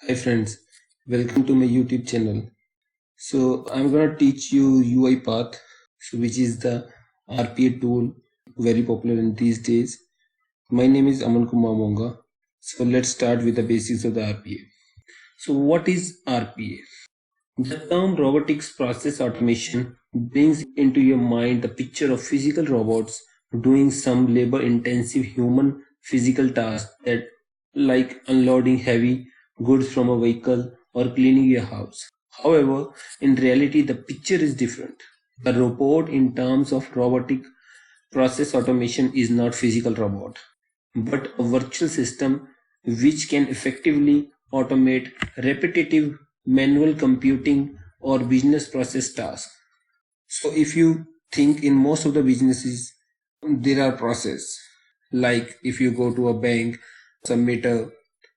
Hi friends, welcome to my YouTube channel. So I'm gonna teach you UiPath, which is the RPA tool very popular in these days. My name is Aman Monga. So let's start with the basics of the RPA. So what is RPA? The term robotics process automation brings into your mind the picture of physical robots doing some labor-intensive human physical tasks that like unloading heavy goods from a vehicle or cleaning your house. However, in reality, the picture is different. The robot in terms of robotic process automation is not physical robot, but a virtual system which can effectively automate repetitive manual computing or business process tasks. So if you think in most of the businesses, there are process like if you go to a bank, submit a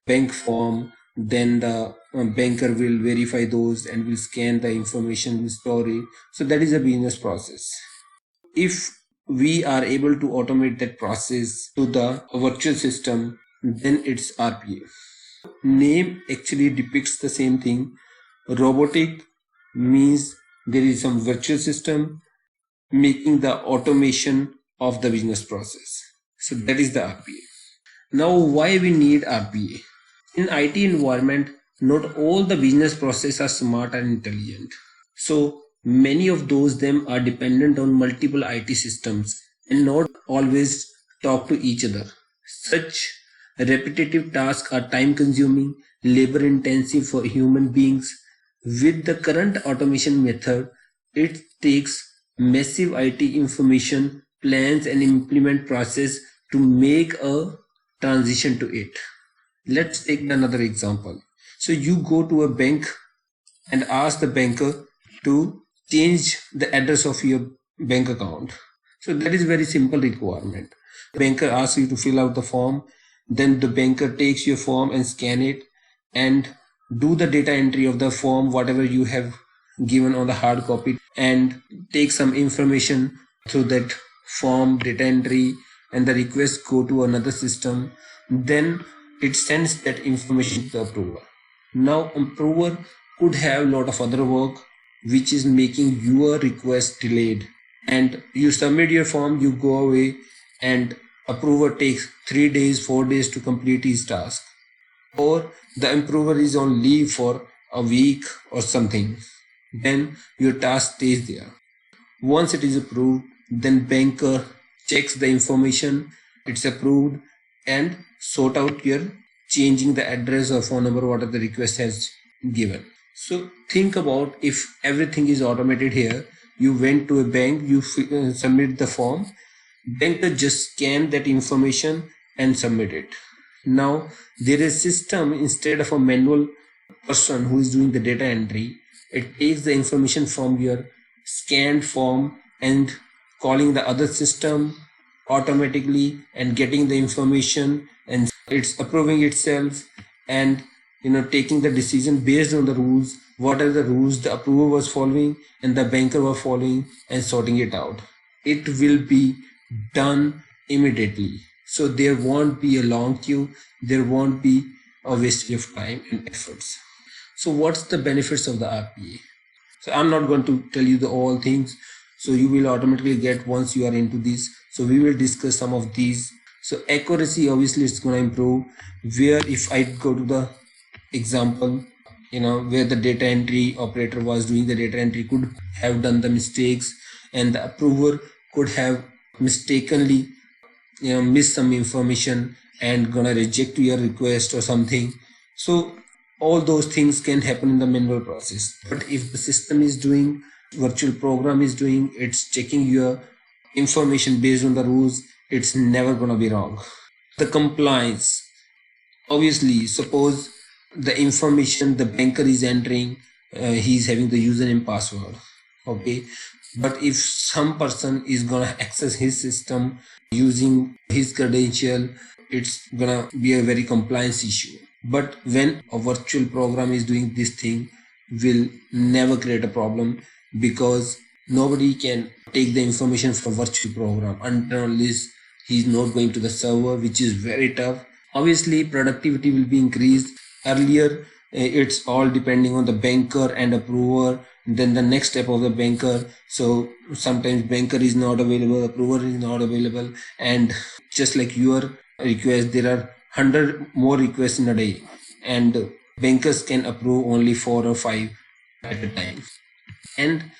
bank form, then the banker will verify those and will scan the information, will store it. So that is a business process. If we are able to automate that process to the virtual system, then it's RPA. Name actually depicts the same thing. Robotic means there is some virtual system making the automation of the business process. So that is the RPA. Now why we need RPA? In IT environment, not all the business processes are smart and intelligent. So many of those them are dependent on multiple IT systems and not always talk to each other. Such repetitive tasks are time consuming, labor intensive for human beings. With the current automation method, it takes massive IT information, plans and implement process to make a transition to it. Let's take another example. So you go to a bank and ask the banker to change the address of your bank account. So that is very simple requirement. The banker asks you to fill out the form, then the banker takes your form and scan it and do the data entry of the form, whatever you have given on the hard copy, and take some information through that form data entry, and the request go to another system. Then it sends that information to the approver. Now approver could have a lot of other work which is making your request delayed, and you submit your form, you go away, and approver takes 3 days 4 days to complete his task, or the approver is on leave for a week or something, then your task stays there. Once it is approved, then banker checks the information, it's approved, and sort out your changing the address or phone number whatever the request has given. So think about if everything is automated here. You went to a bank, you submit the form, banker just scan that information and submit it. Now there is system, instead of a manual person who is doing the data entry, it takes the information from your scanned form and calling the other system automatically and getting the information, and it's approving itself and taking the decision based on the rules, what are the rules the approver was following and the banker was following, and sorting it out. It will be done immediately, so there won't be a long queue, there won't be a waste of time and efforts. So what's the benefits of the RPA? So I'm not going to tell you the all things, so you will automatically get once you are into this. So we will discuss some of these. So accuracy, obviously it's going to improve, where if I go to the example, where the data entry operator was doing the data entry could have done the mistakes, and the approver could have mistakenly missed some information and gonna reject your request or something. So all those things can happen in the manual process. But if the system is doing, virtual program is doing, it's checking your information based on the rules, it's never gonna be wrong. The compliance, obviously, suppose the information the banker is entering, he's having the username password, okay, but if some person is gonna access his system using his credential, it's gonna be a very compliance issue. But when a virtual program is doing this thing, will never create a problem, because nobody can take the information from virtual program unless he's not going to the server, which is very tough. Obviously productivity will be increased. Earlier It's all depending on the banker and approver, then the next step of the banker. So sometimes banker is not available, approver is not available, and just like your request, there are 100 more requests in a day, and bankers can approve only 4 or 5 at a time. And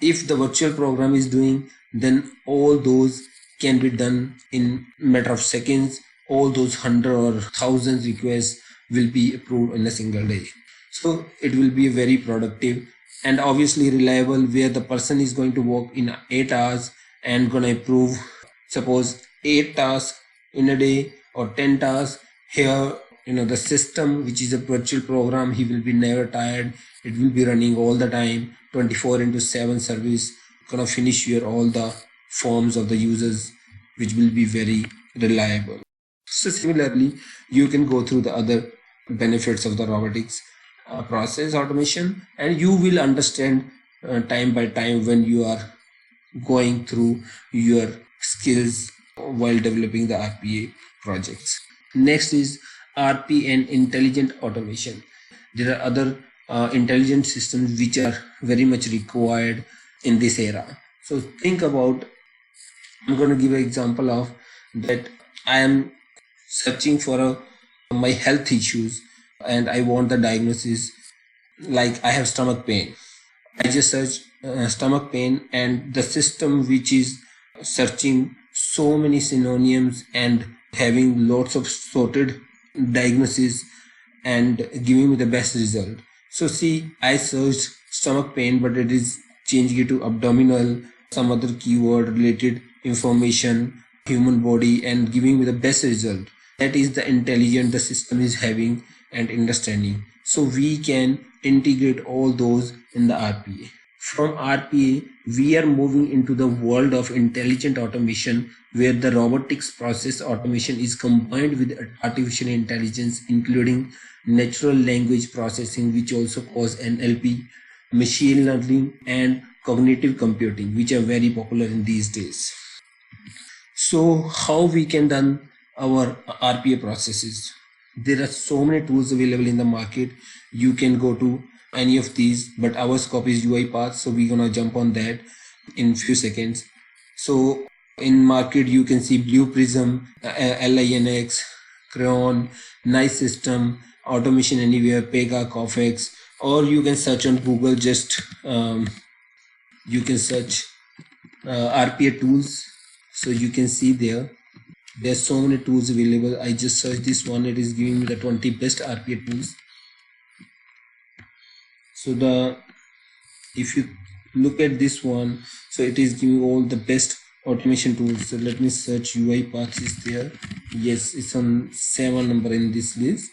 if the virtual program is doing, then all those can be done in matter of seconds. All those 100 or thousands requests will be approved in a single day. So it will be very productive and obviously reliable, where the person is going to work in 8 hours and gonna approve suppose 8 tasks in a day or 10 tasks. Here, the system, which is a virtual program, he will be never tired. It will be running all the time, 24 into 7 service, gonna finish your all the forms of the users, which will be very reliable. So similarly, you can go through the other benefits of the robotics process automation, and you will understand time by time when you are going through your skills while developing the RPA projects. Next is RP and intelligent automation. There are other intelligent systems which are very much required in this era. So think about, I'm going to give an example of that. I am searching for my health issues and I want the diagnosis, like I have stomach pain. I just search stomach pain, and the system which is searching so many synonyms and having lots of sorted diagnosis and giving me the best result. So see, I searched stomach pain, but it is changing it to abdominal, some other keyword related information, human body, and giving me the best result. That is the intelligence the system is having and understanding. So we can integrate all those in the RPA. From RPA, we are moving into the world of intelligent automation, where the robotics process automation is combined with artificial intelligence, including natural language processing, which also calls NLP, machine learning, and cognitive computing, which are very popular in these days. So how we can done our RPA processes? There are so many tools available in the market. You can go to any of these, but our scope is UiPath, so we're gonna jump on that in few seconds. So in market, you can see Blue Prism, LINX, Crayon, Nice System, Automation Anywhere, Pega, Cofex, or you can search on Google. Just you can search RPA tools. So you can see there's so many tools available. I just searched this one, it is giving me the 20 best RPA tools. So if you look at this one, so it is giving all the best automation tools. So let me search UiPath is there. Yes, it's on 7 number in this list.